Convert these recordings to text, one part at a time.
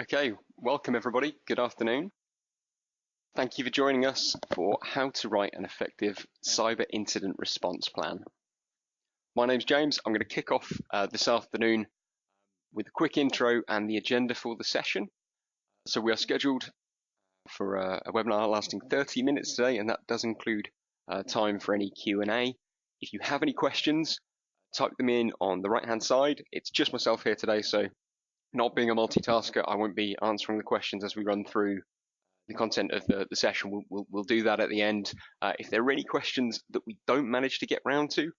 Okay, welcome everybody. Good afternoon. Thank you for joining us for how to write an effective cyber incident response plan. My name's James. I'm going to kick off this afternoon with a quick intro and the agenda for the session. So we are scheduled for a webinar lasting 30 minutes today, and that does include time for any Q&A. If you have any questions, type them in on the right-hand side. It's just myself here today, so not being a multitasker, I won't be answering the questions as we run through the content of the session. We'll do that at the end. If there are any questions that we don't manage to get round to,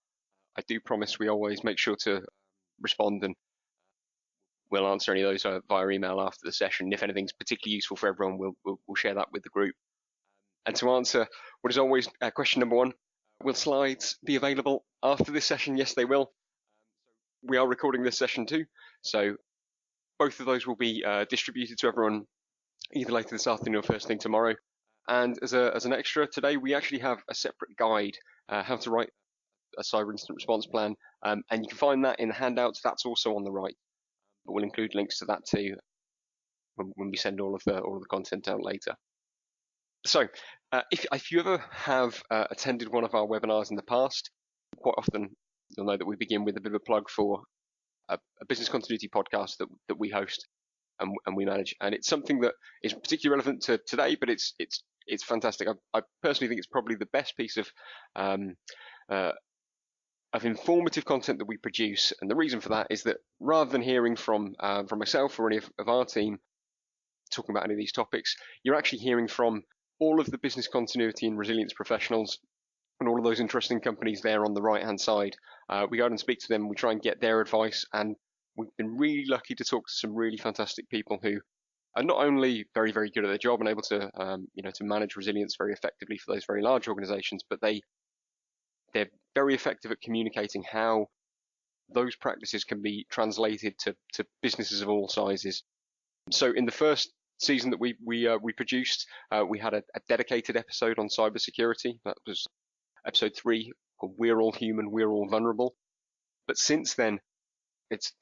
I do promise we always make sure to respond, and we'll answer any of those via email after the session. If anything's particularly useful for everyone, we'll share that with the group. And to answer what is always question number one, will slides be available after this session? Yes, they will. We are recording this session too, so both of those will be distributed to everyone either later this afternoon or first thing tomorrow. And as an extra today, we actually have a separate guide, how to write a cyber incident response plan, and you can find that in the handouts. That's also on the right, but we'll include links to that too when we send all of the content out later. So if you ever have attended one of our webinars in the past, quite often you'll know that we begin with a bit of a plug for a business continuity podcast that we host and we manage, and it's something that is particularly relevant to today, but it's fantastic. I personally think it's probably the best piece of informative content that we produce, and the reason for that is that rather than hearing from myself or any of our team talking about any of these topics, you're actually hearing from all of the business continuity and resilience professionals and all of those interesting companies there on the right hand side. We go out and speak to them, we try and get their advice, and we've been really lucky to talk to some really fantastic people who are not only very, very good at their job and able to to manage resilience very effectively for those very large organizations, but they're very effective at communicating how those practices can be translated to businesses of all sizes. So in the first season that we produced, we had a dedicated episode on cybersecurity. That was episode 3, called "We're All Human, We're All Vulnerable." But since then, it's,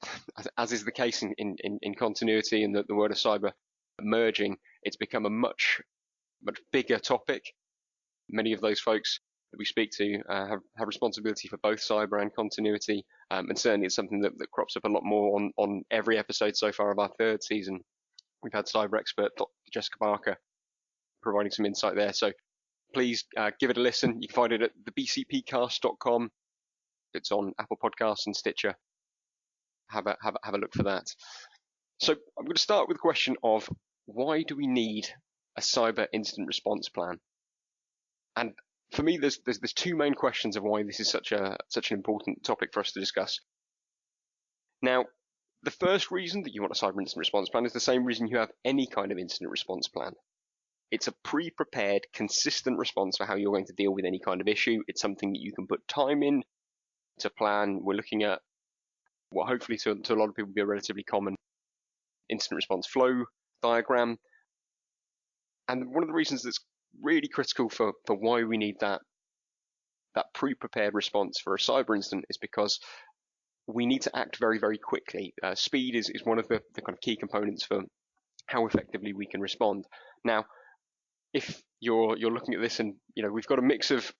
as is the case in continuity and the word of cyber merging, it's become a much bigger topic. Many of those folks that we speak to have responsibility for both cyber and continuity, and certainly it's something that crops up a lot more on every episode so far of our third season. We've had cyber expert Dr. Jessica Barker providing some insight there, so please give it a listen. You can find it at thebcpcast.com. It's on Apple Podcasts and Stitcher. Have a look for that. So I'm going to start with the question of, why do we need a cyber incident response plan? And for me, there's two main questions of why this is such an important topic for us to discuss. Now, the first reason that you want a cyber incident response plan is the same reason you have any kind of incident response plan. It's a pre-prepared, consistent response for how you're going to deal with any kind of issue. It's something that you can put time in to plan. We're looking at what hopefully to a lot of people will be a relatively common incident response flow diagram. And one of the reasons that's really critical for why we need that pre-prepared response for a cyber incident is because we need to act very, very quickly. Speed is one of the kind of key components for how effectively we can respond. Now, if you're looking at this, and we've got a mix of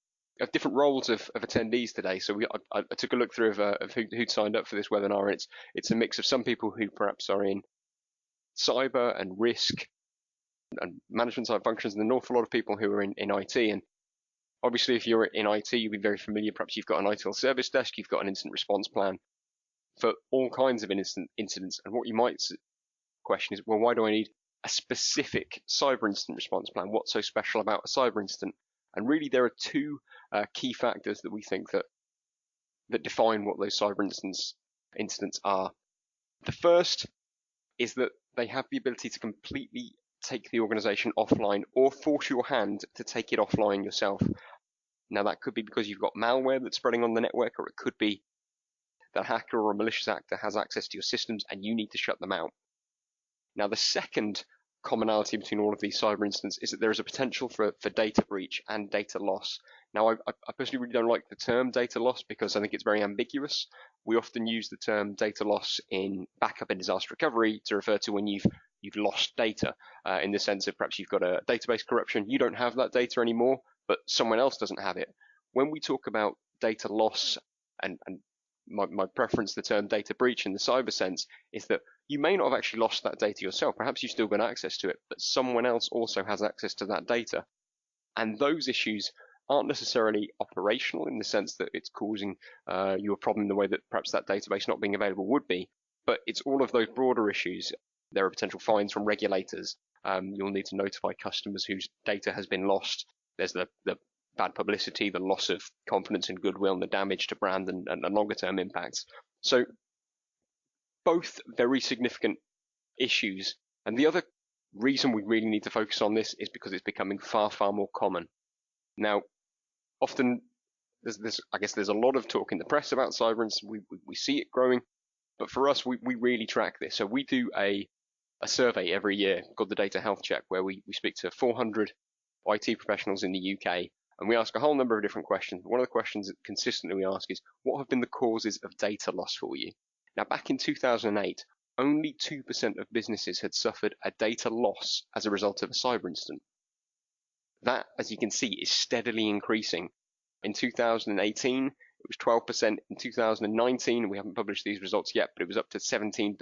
different roles of attendees today. So I took a look through of who'd signed up for this webinar, and it's a mix of some people who perhaps are in cyber and risk and management side functions, and an awful lot of people who are in IT. And obviously, if you're in IT, you'll be very familiar. Perhaps you've got an IT service desk, you've got an incident response plan for all kinds of incidents. And what you might question is, well, why do I need a specific cyber incident response plan? What's so special about a cyber incident? And really, there are two key factors that we think that define what those cyber incidents are. The first is that they have the ability to completely take the organization offline or force your hand to take it offline yourself. Now, that could be because you've got malware that's spreading on the network, or it could be that a hacker or a malicious actor has access to your systems and you need to shut them out. Now, the second commonality between all of these cyber incidents is that there is a potential for data breach and data loss. Now, I personally really don't like the term data loss because I think it's very ambiguous. We often use the term data loss in backup and disaster recovery to refer to when you've you've lost data in the sense of perhaps you've got a database corruption, you don't have that data anymore, but someone else doesn't have it. When we talk about data loss, and my preference, the term data breach in the cyber sense, is that you may not have actually lost that data yourself. Perhaps you've still got access to it, but someone else also has access to that data. And those issues aren't necessarily operational in the sense that it's causing you a problem in the way that perhaps that database not being available would be, but it's all of those broader issues. There are potential fines from regulators. You'll need to notify customers whose data has been lost. There's the bad publicity, the loss of confidence and goodwill, and the damage to brand and longer term impacts. So both very significant issues. And the other reason we really need to focus on this is because it's becoming far, far more common. Now, often I guess there's a lot of talk in the press about cyber, and we see it growing. But for us, we really track this. So we do a survey every year called the Data Health Check, where we speak to 400 IT professionals in the UK, and we ask a whole number of different questions. One of the questions that consistently we ask is, what have been the causes of data loss for you? Now, back in 2008, only 2% of businesses had suffered a data loss as a result of a cyber incident. That, as you can see, is steadily increasing. In 2018, it was 12%. In 2019, we haven't published these results yet, but it was up to 17%.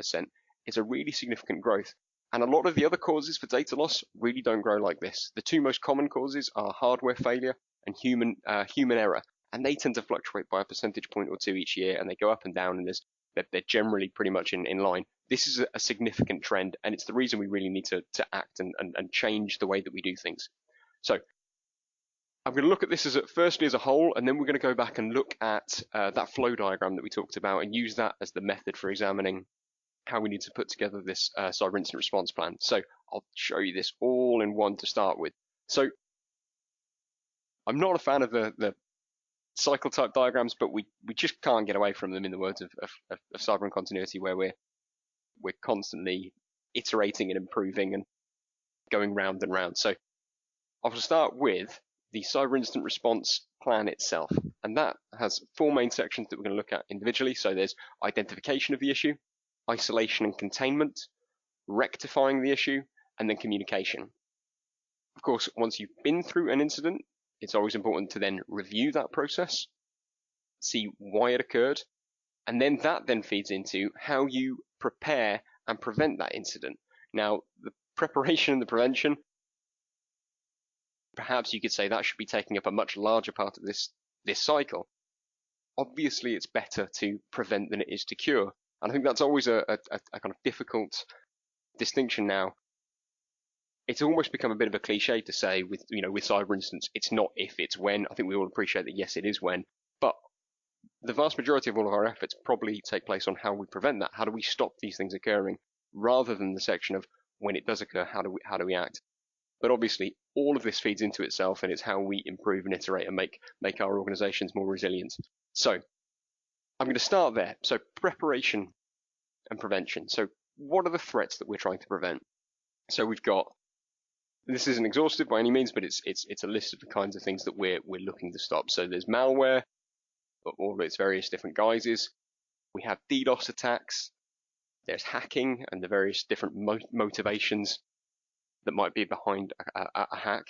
It's a really significant growth. And a lot of the other causes for data loss really don't grow like this. The two most common causes are hardware failure and human error, and they tend to fluctuate by a percentage point or two each year, and they go up and down, and they're generally pretty much in line. This is a significant trend, and it's the reason we really need to act and change the way that we do things. So I'm going to look at this firstly as a whole, and then we're going to go back and look at that flow diagram that we talked about and use that as the method for examining how we need to put together this cyber incident response plan. So I'll show you this all in one to start with. So I'm not a fan of the cycle type diagrams, but we just can't get away from them, in the words of cyber and continuity, where we're constantly iterating and improving and going round and round. So I'll start with the cyber incident response plan itself, and that has four main sections that we're going to look at individually. So there's identification of the issue, isolation and containment, rectifying the issue, and then communication. Of course, once you've been through an incident, it's always important to then review that process, see why it occurred, and then that then feeds into how you prepare and prevent that incident. Now, the preparation and the prevention, perhaps you could say that should be taking up a much larger part of this cycle. Obviously, it's better to prevent than it is to cure. And I think that's always a kind of difficult distinction now. It's almost become a bit of a cliche to say with cyber incidents, it's not if, it's when. I think we all appreciate that, yes, it is when. But the vast majority of all of our efforts probably take place on how we prevent that. How do we stop these things occurring, rather than the section of when it does occur, how do we act? But obviously, all of this feeds into itself, and it's how we improve and iterate and make our organizations more resilient. So I'm going to start there. So preparation and prevention. So what are the threats that we're trying to prevent? So we've got, this isn't exhaustive by any means, but it's a list of the kinds of things that we're looking to stop. So there's malware, all of its various different guises. We have DDoS attacks. There's hacking and the various different motivations that might be behind a hack.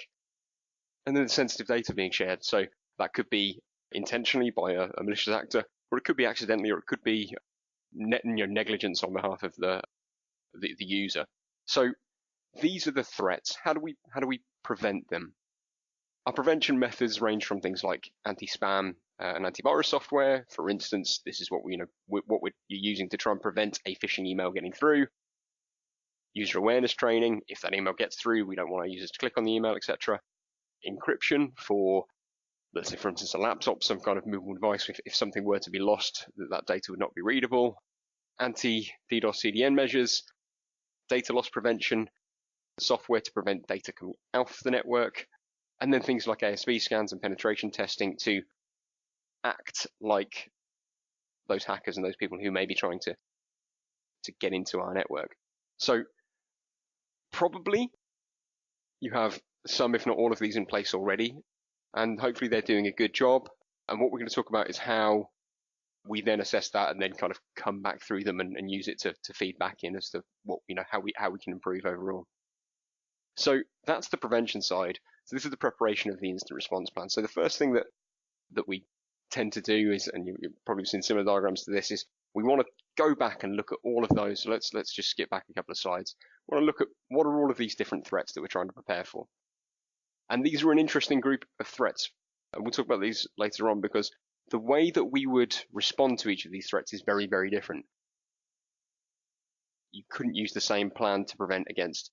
And then the sensitive data being shared. So that could be intentionally by a malicious actor, or it could be accidentally, or it could be negligence on behalf of the user. So these are the threats. How do we prevent them? Our prevention methods range from things like anti-spam and antivirus software. For instance, this is what we're using to try and prevent a phishing email getting through. User awareness training. If that email gets through, we don't want our users to click on the email, etc. Encryption for, let's say, for instance, a laptop, some kind of movable device. If something were to be lost, that data would not be readable. Anti-DDoS CDN measures, data loss prevention, software to prevent data coming off the network, and then things like ASV scans and penetration testing to act like those hackers and those people who may be trying to get into our network. So probably you have some, if not all of these in place already, and hopefully they're doing a good job. And what we're going to talk about is how we then assess that and then kind of come back through them and use it to feed back in as to what, how we can improve overall. So that's the prevention side. So this is the preparation of the incident response plan. So the first thing that we tend to do is, and you've probably seen similar diagrams to this, is we want to go back and look at all of those. So let's just skip back a couple of slides. We want to look at what are all of these different threats that we're trying to prepare for. And these are an interesting group of threats. And we'll talk about these later on, because the way that we would respond to each of these threats is very, very different. You couldn't use the same plan to prevent against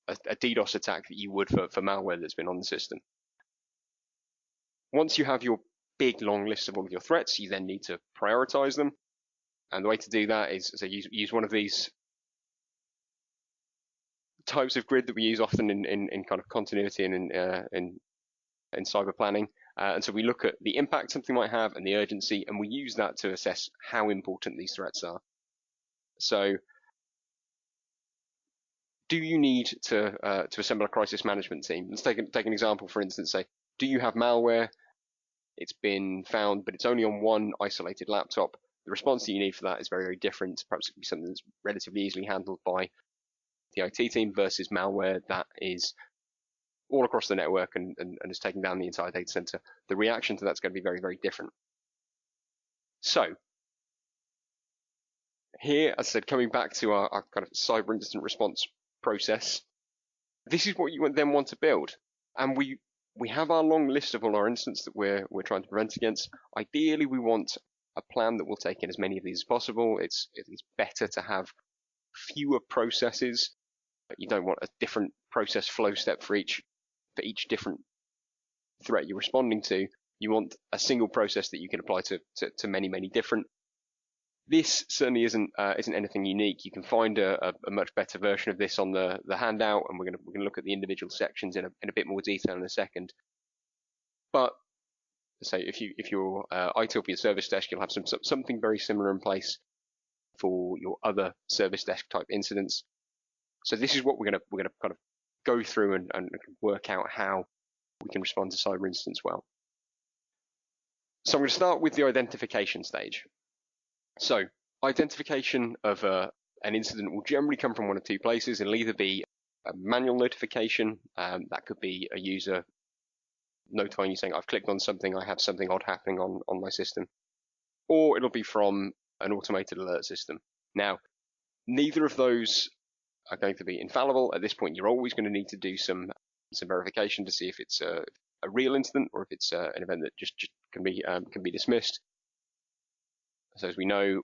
a DDoS attack that you would for malware that's been on the system. Once you have your big long list of all of your threats, you then need to prioritize them. And the way to do that is use one of these types of grid that we use often in kind of continuity and in cyber planning. And so we look at the impact something might have and the urgency, and we use that to assess how important these threats are. So do you need to assemble a crisis management team? Let's take an example, for instance. Say, do you have malware? It's been found, but it's only on one isolated laptop. The response that you need for that is very, very different. Perhaps it could be something that's relatively easily handled by the IT team versus malware that is all across the network and is taking down the entire data center. The reaction to that's going to be very, very different. So here, as I said, coming back to our kind of cyber incident response process, this is what you then want to build. And we have our long list of all our incidents that we're trying to prevent against. Ideally, we want a plan that will take in as many of these as possible. It's better to have fewer processes. You don't want a different process flow step for each different threat you're responding to. You want a single process that you can apply to many different. This certainly isn't anything unique. You can find a much better version of this on the handout, and we're gonna look at the individual sections in a bit more detail in a second. But say if you're ITIL for your service desk, you'll have something very similar in place for your other service desk type incidents. So this is what we're gonna kind of go through and work out how we can respond to cyber incidents well. So I'm going to start with the identification stage. So identification of an incident will generally come from one of two places. It'll either be a manual notification, that could be a user notifying you saying, I've clicked on something, I have something odd happening on my system, or it'll be from an automated alert system. Now, neither of those are going to be infallible. At this point, you're always going to need to do some verification to see if it's a real incident or if it's an event that just can be dismissed. So as we know,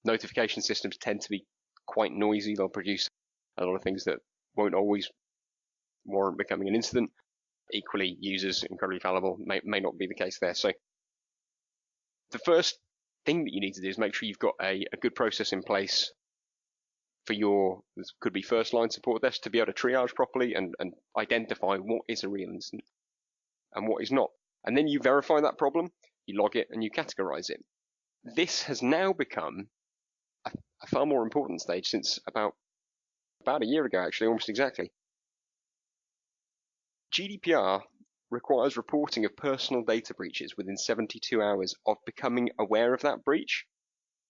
notification systems tend to be quite noisy. They'll produce a lot of things that won't always warrant becoming an incident. Equally, users incredibly fallible may not be the case there. So the first thing that you need to do is make sure you've got a good process in place for this could be first line support desk to be able to triage properly and identify what is a real incident and what is not. And then you verify that problem, you log it, and you categorize it. This has now become a far more important stage since about a year ago, actually, almost exactly. GDPR requires reporting of personal data breaches within 72 hours of becoming aware of that breach.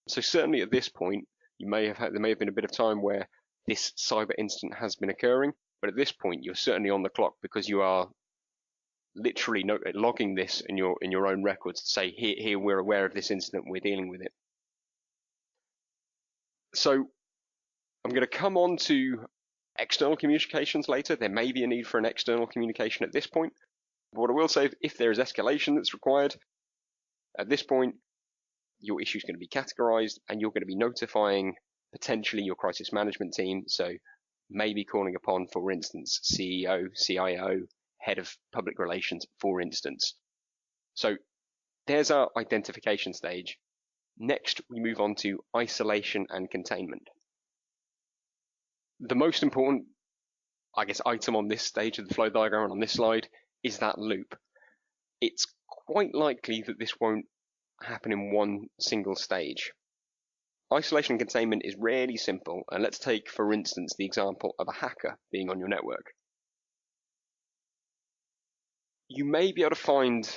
So certainly at this point, there may have been a bit of time where this cyber incident has been occurring, but at this point you're certainly on the clock because you are literally logging this in your own records to say here we're aware of this incident, we're dealing with it. So I'm going to come on to external communications later. There may be a need for an external communication at this point. But what I will say, if there is escalation that's required, at this point, your issue is going to be categorized and you're going to be notifying potentially your crisis management team. So maybe calling upon, for instance, CEO, CIO, head of public relations, for instance. So there's our identification stage. Next, we move on to isolation and containment. The most important, I guess, item on this stage of the flow diagram and on this slide is that loop. It's quite likely that this won't happen in one single stage. Isolation and containment is really simple, and let's take, for instance, the example of a hacker being on your network. You may be able to find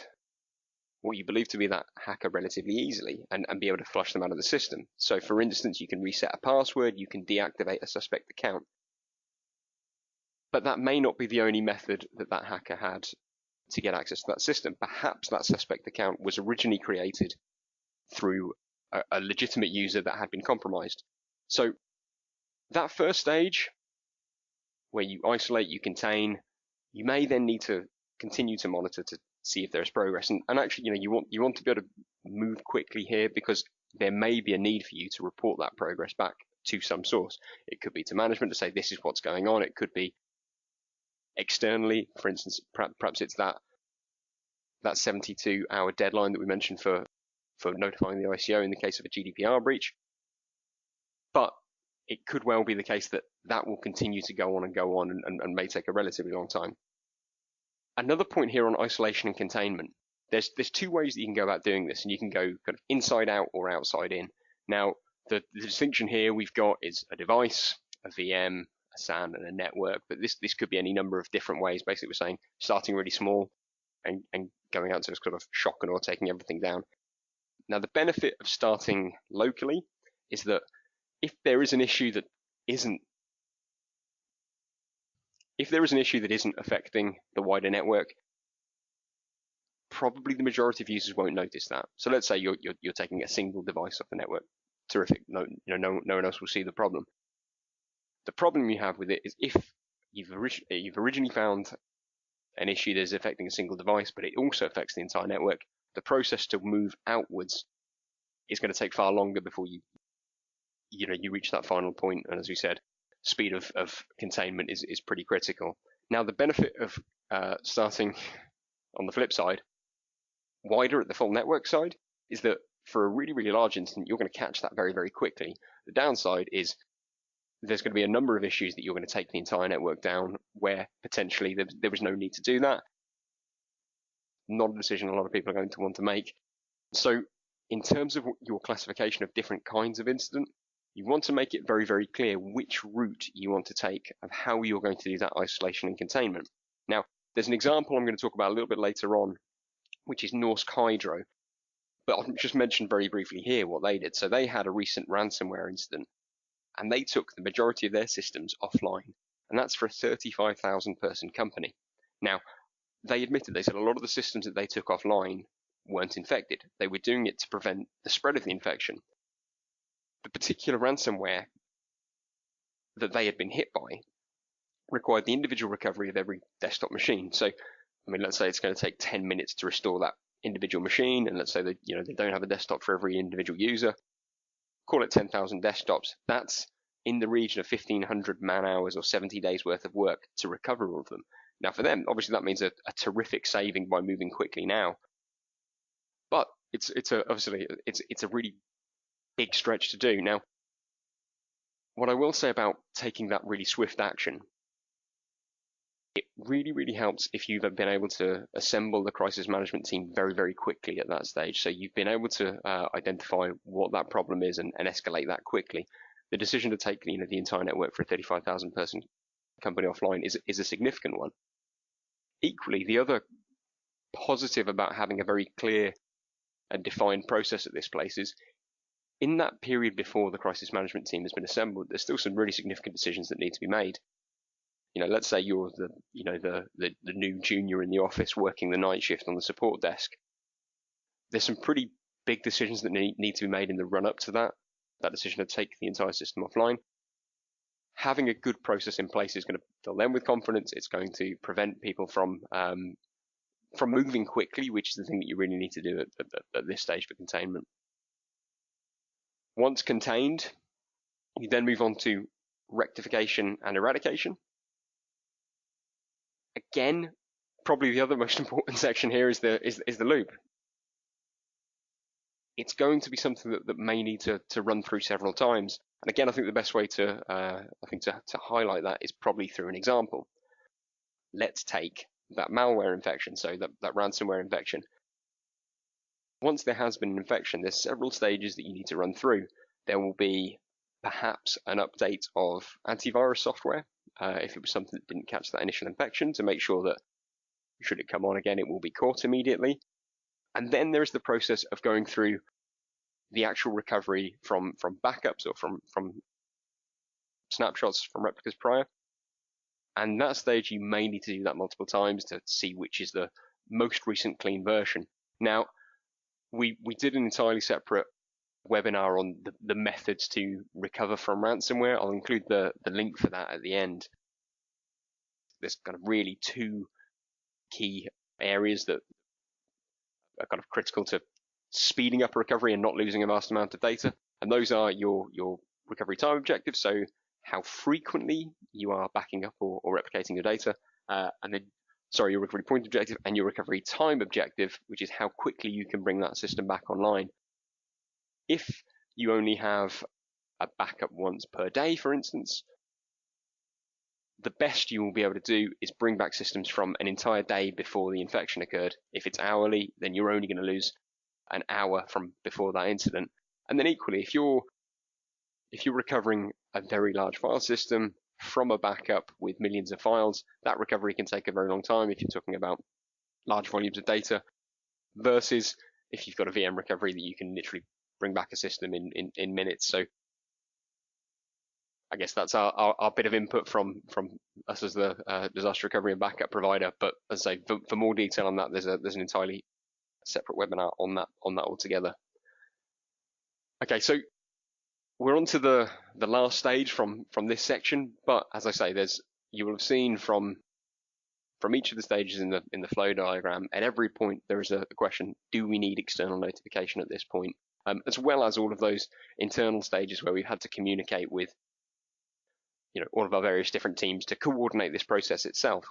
what you believe to be that hacker relatively easily and be able to flush them out of the system. So for instance, you can reset a password, you can deactivate a suspect account. But that may not be the only method that that hacker had to get access to that system. Perhaps that suspect account was originally created through a legitimate user that had been compromised. So that first stage, where you isolate, you contain, you may then need to continue to monitor to see if there's progress. And actually, you want to be able to move quickly here, because there may be a need for you to report that progress back to some source. It could be to management to say this is what's going on. It could be externally, for instance, perhaps it's that 72-hour deadline that we mentioned for notifying the ICO in the case of a GDPR breach. But it could well be the case that that will continue to go on and may take a relatively long time. Another point here on isolation and containment. There's two ways that you can go about doing this, and you can go kind of inside out or outside in. Now, the distinction here we've got is a device, a VM, a SAN, and a network. But this could be any number of different ways. Basically, we're saying starting really small and going out to sort of shotgun or taking everything down. Now, the benefit of starting locally is that if there is an issue that isn't affecting the wider network, probably the majority of users won't notice that. So let's say you're taking a single device off the network. Terrific. No one else will see the problem. The problem you have with it is if you've originally found an issue that is affecting a single device, but it also affects the entire network, the process to move outwards is going to take far longer before you reach that final point. And as we said, speed of containment is pretty critical. Now, the benefit of starting on the flip side, wider at the full network side, is that for a really, really large incident, you're going to catch that very, very quickly. The downside is there's going to be a number of issues that you're going to take the entire network down where potentially there was no need to do that. Not a decision a lot of people are going to want to make. So in terms of your classification of different kinds of incident, you want to make it very, very clear which route you want to take of how you're going to do that isolation and containment. Now, there's an example I'm going to talk about a little bit later on, which is Norsk Hydro. But I'll just mention very briefly here what they did. So they had a recent ransomware incident, and they took the majority of their systems offline. And that's for a 35,000 person company. Now, they said a lot of the systems that they took offline weren't infected. They were doing it to prevent the spread of the infection. The particular ransomware that they had been hit by required the individual recovery of every desktop machine. So, let's say it's going to take 10 minutes to restore that individual machine, and let's say that they don't have a desktop for every individual user. Call it 10,000 desktops. That's in the region of 1,500 man hours or 70 days worth of work to recover all of them. Now, for them, obviously that means a terrific saving by moving quickly now. But it's a really big stretch to do. Now, what I will say about taking that really swift action, it really, really helps if you've been able to assemble the crisis management team very, very quickly at that stage. So you've been able to identify what that problem is and escalate that quickly. The decision to take the entire network for a 35,000 person company offline is a significant one. Equally, the other positive about having a very clear and defined process at this place is in that period before the crisis management team has been assembled, there's still some really significant decisions that need to be made. Let's say you're the new junior in the office working the night shift on the support desk. There's some pretty big decisions that need to be made in the run up to that decision to take the entire system offline. Having a good process in place is going to fill them with confidence. It's going to prevent people from moving quickly, which is the thing that you really need to do at this stage for containment. Once contained, you then move on to rectification and eradication. Again, probably the other most important section here is the loop. It's going to be something that may need to run through several times. And again, I think the best way to highlight that is probably through an example. Let's take that malware infection, so that ransomware infection. Once there has been an infection, there's several stages that you need to run through. There will be perhaps an update of antivirus software, if it was something that didn't catch that initial infection, to make sure that should it come on again, it will be caught immediately. And then there's the process of going through the actual recovery from backups or from snapshots from replicas prior. And that stage, you may need to do that multiple times to see which is the most recent clean version. Now, we did an entirely separate webinar on the methods to recover from ransomware. I'll include the link for that at the end. There's kind of really two key areas that are kind of critical to speeding up a recovery and not losing a vast amount of data. And those are your recovery time objectives, so how frequently you are backing up or replicating your data, and then, sorry, your recovery point objective and your recovery time objective, which is how quickly you can bring that system back online. If you only have a backup once per day, for instance, the best you will be able to do is bring back systems from an entire day before the infection occurred. If it's hourly, then you're only going to lose an hour from before that incident. And then equally, if you're recovering a very large file system from a backup with millions of files, that recovery can take a very long time if you're talking about large volumes of data, versus if you've got a VM recovery that you can literally bring back a system in minutes. So I guess that's our bit of input from us as the disaster recovery and backup provider. But as I say, for more detail on that, there's an entirely separate webinar on that altogether. Okay, so we're on to the last stage from this section. But as I say, you will have seen from each of the stages in the flow diagram, at every point there is a question: do we need external notification at this point? As well as all of those internal stages where we've had to communicate with all of our various different teams to coordinate this process itself.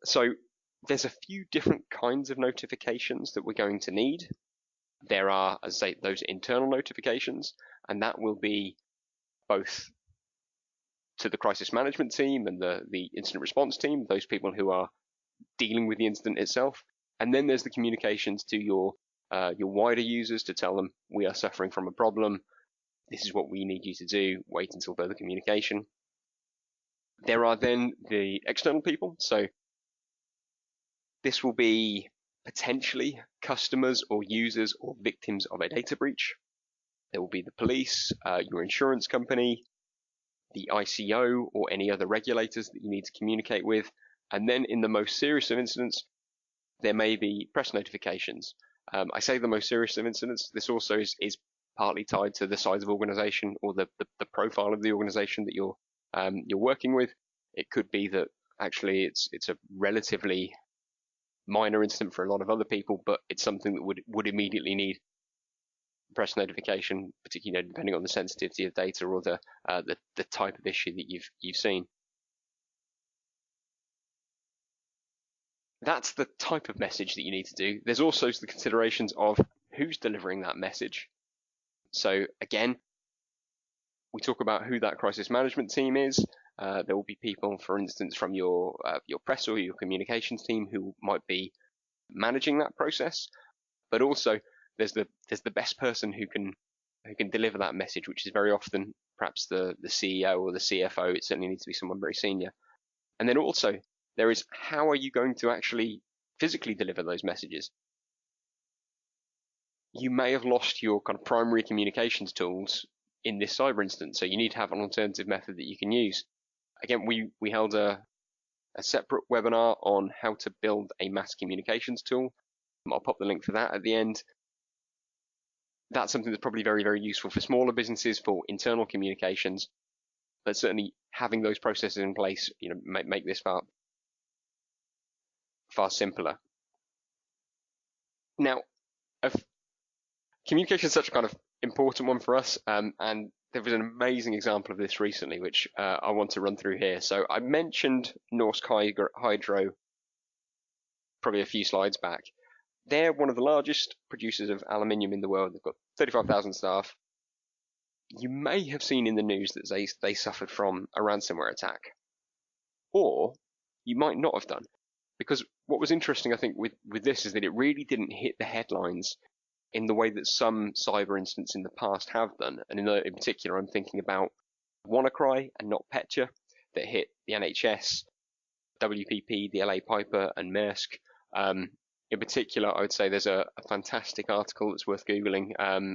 So there's a few different kinds of notifications that we're going to need. There are, as I say, those internal notifications, and that will be both to the crisis management team and the incident response team, those people who are dealing with the incident itself. And then there's the communications to your wider users to tell them we are suffering from a problem. This is what we need you to do. Wait until further communication. There are then the external people. So this will be potentially customers or users or victims of a data breach. There will be the police, your insurance company, the ICO, or any other regulators that you need to communicate with. And then in the most serious of incidents, there may be press notifications. I say the most serious of incidents. This also is partly tied to the size of organization or the profile of the organization that you're working with. It could be that actually it's a relatively minor incident for a lot of other people, but it's something that would immediately need press notification, particularly depending on the sensitivity of data or the type of issue that you've seen. That's the type of message that you need to do. There's also the considerations of who's delivering that message. So again, we talk about who that crisis management team is. There will be people, for instance, from your press or your communications team who might be managing that process. But also, there's the best person who can deliver that message, which is very often perhaps the CEO or the CFO. It certainly needs to be someone very senior. And then also, there is how are you going to actually physically deliver those messages? You may have lost your kind of primary communications tools in this cyber instance, so you need to have an alternative method that you can use. Again, we held a separate webinar on how to build a mass communications tool. I'll pop the link for that at the end. That's something that's probably very, very useful for smaller businesses for internal communications, but certainly having those processes in place, make this far simpler. Now, communication is such a kind of important one for us, and there was an amazing example of this recently, which I want to run through here. So I mentioned Norsk Hydro probably a few slides back. They're one of the largest producers of aluminium in the world. They've got 35,000 staff. You may have seen in the news that they suffered from a ransomware attack, or you might not have done, because what was interesting, I think, with this is that it really didn't hit the headlines in the way that some cyber incidents in the past have done. And in particular, I'm thinking about WannaCry and NotPetya that hit the NHS, WPP, the LA Piper, and Maersk. In particular, I would say there's a fantastic article that's worth Googling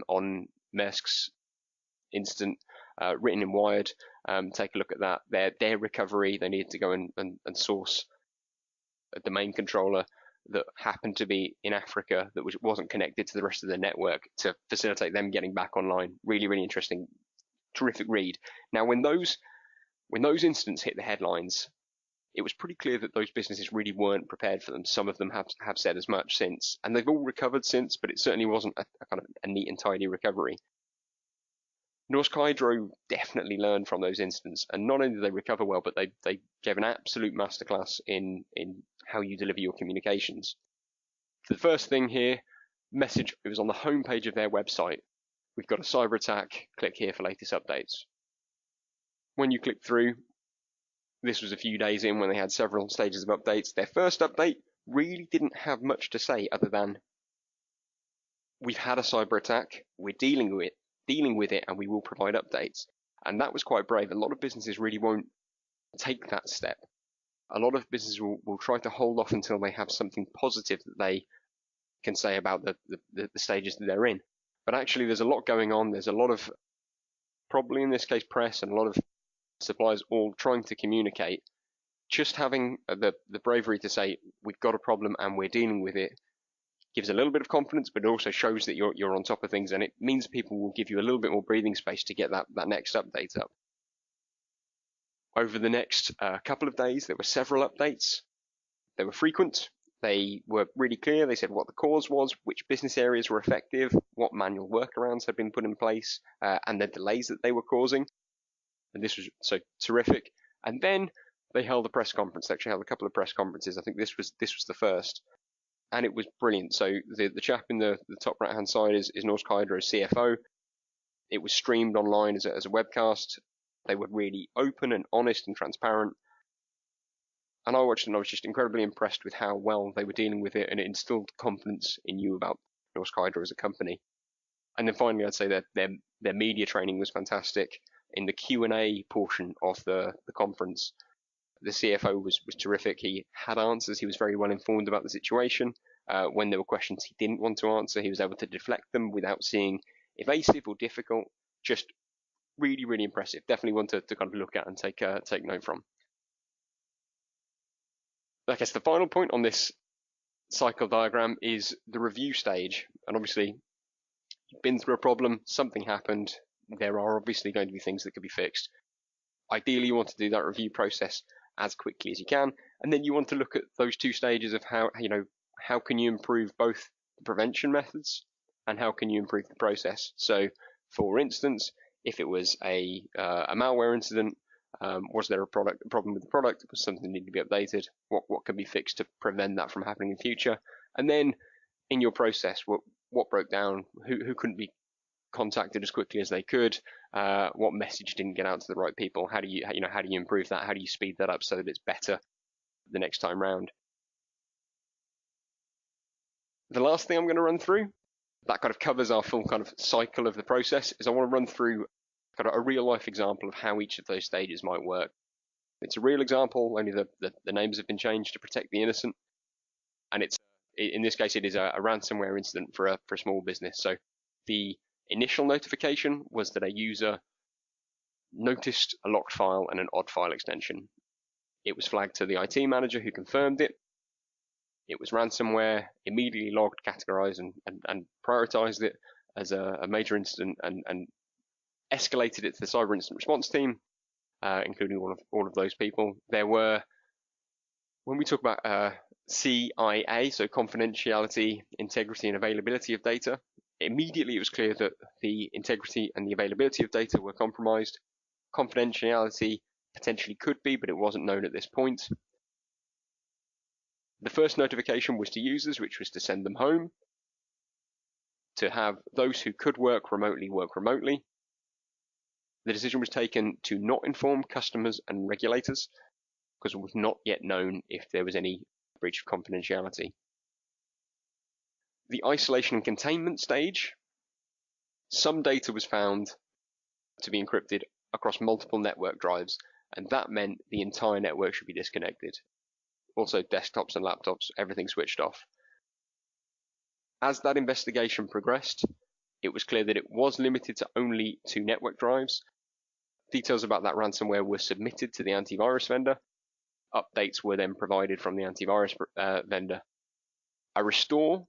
on Maersk's incident, written in Wired. Take a look at that. Their recovery, they needed to go and source a domain controller that happened to be in Africa that wasn't connected to the rest of the network to facilitate them getting back online. Really, really interesting, terrific read. Now, when those incidents hit the headlines, it was pretty clear that those businesses really weren't prepared for them. Some of them have said as much since, and they've all recovered since, but it certainly wasn't a kind of a neat and tidy recovery. Norsk Hydro definitely learned from those incidents, and not only did they recover well, but they gave an absolute masterclass in how you deliver your communications. The first thing here, message, it was on the homepage of their website. We've got a cyber attack, click here for latest updates. When you click through, this was a few days in when they had several stages of updates. Their first update really didn't have much to say other than, we've had a cyber attack, we're dealing with it, and we will provide updates. And that was quite brave. A lot of businesses really won't take that step. A lot of businesses will try to hold off until they have something positive that they can say about the stages that they're in. But actually, there's a lot going on. There's a lot of, probably in this case, press and a lot of suppliers all trying to communicate. Just having the bravery to say, we've got a problem and we're dealing with it, gives a little bit of confidence, but it also shows that you're on top of things, and it means people will give you a little bit more breathing space to get that next update up. Over the next couple of days, there were several updates. They were frequent. They were really clear. They said what the cause was, which business areas were effective, what manual workarounds had been put in place, and the delays that they were causing. And this was so terrific. And then they held a press conference. They actually held a couple of press conferences. I think this was the first. And it was brilliant. So the chap in the top right-hand side is Norsk Hydro's CFO. It was streamed online as a webcast. They were really open and honest and transparent. And I watched it and I was just incredibly impressed with how well they were dealing with it, and it instilled confidence in you about Norsk Hydro as a company. And then finally, I'd say that their media training was fantastic. In the Q&A portion of the conference, the CFO was terrific. He had answers. He was very well informed about the situation. When there were questions he didn't want to answer, he was able to deflect them without seeming evasive or difficult. Just really, really impressive. Definitely one to kind of look at and take note from. I guess the final point on this cycle diagram is the review stage. And obviously, you've been through a problem, something happened. There are obviously going to be things that could be fixed. Ideally, you want to do that review process as quickly as you can, and then you want to look at those two stages of how can you improve both the prevention methods and how can you improve the process. So, for instance, if it was a malware incident, was there a problem with the product? Was something that needed to be updated? What can be fixed to prevent that from happening in future? And then in your process, what broke down? Who couldn't be contacted as quickly as they could? What message didn't get out to the right people? How do you improve that? How do you speed that up so that it's better the next time round? The last thing I'm going to run through that kind of covers our full kind of cycle of the process is I want to run through kind of a real life example of how each of those stages might work. It's a real example, only the names have been changed to protect the innocent, and it's in this case it is a ransomware incident for a small business. So the initial notification was that a user noticed a locked file and an odd file extension. It was flagged to the IT manager, who confirmed it. It was ransomware, immediately logged, categorized, and prioritized it as a major incident, and escalated it to the cyber incident response team, including all of those people. There were, when we talk about CIA, so confidentiality, integrity, and availability of data, immediately it was clear that the integrity and the availability of data were compromised. Confidentiality potentially could be, but it wasn't known at this point. The first notification was to users, which was to send them home, to have those who could work remotely work remotely. The decision was taken to not inform customers and regulators because it was not yet known if there was any breach of confidentiality. The isolation and containment stage, some data was found to be encrypted across multiple network drives, and that meant the entire network should be disconnected. Also, desktops and laptops, everything switched off. As that investigation progressed, it was clear that it was limited to only 2 network drives. Details about that ransomware were submitted to the antivirus vendor. Updates were then provided from the antivirus vendor. A restore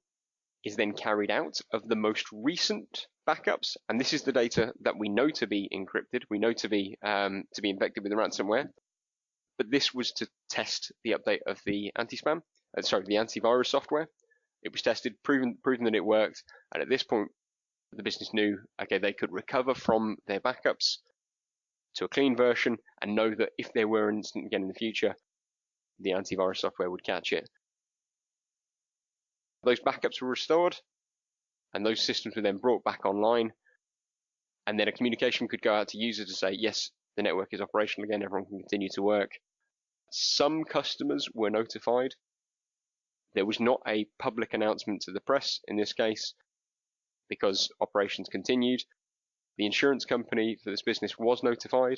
is then carried out of the most recent backups, and this is the data that we know to be encrypted, we know to be infected with the ransomware. But this was to test the update of the the antivirus software. It was tested, proven that it worked, and at this point, the business knew, okay, they could recover from their backups to a clean version and know that if there were an incident again in the future, the antivirus software would catch it. Those backups were restored, and those systems were then brought back online, and then a communication could go out to users to say, yes, the network is operational again, everyone can continue to work. Some customers were notified. There was not a public announcement to the press in this case, because operations continued. The insurance company for this business was notified.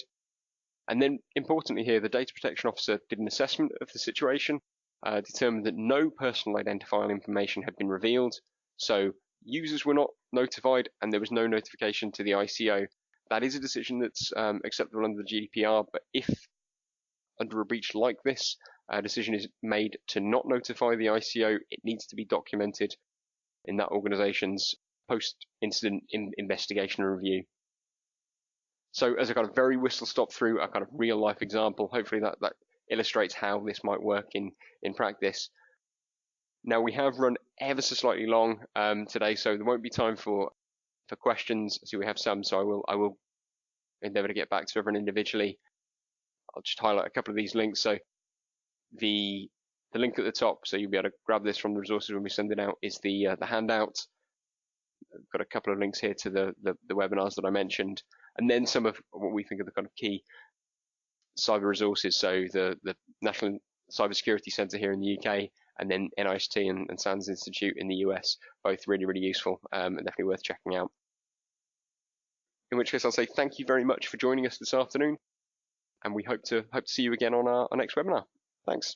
And then, importantly here, the data protection officer did an assessment of the situation, determined that no personal identifiable information had been revealed, so users were not notified, and there was no notification to the ICO. That is a decision that's acceptable under the GDPR, but if under a breach like this, a decision is made to not notify the ICO, it needs to be documented in that organization's post-incident investigation and review. So as a kind of very whistle-stop through a kind of real-life example, hopefully that illustrates how this might work in practice. Now, we have run ever so slightly long today, so there won't be time for questions. So we have some, so I will endeavour to get back to everyone individually. I'll just highlight a couple of these links. So the link at the top, so you'll be able to grab this from the resources when we send it out, is the handout. I've got a couple of links here to the webinars that I mentioned, and then some of what we think are the kind of key cyber resources. So the National Cybersecurity Centre here in the UK, and then NIST and SANS Institute in the US, both really, really useful and definitely worth checking out. In which case, I'll say thank you very much for joining us this afternoon, and we hope to see you again on our next webinar. Thanks.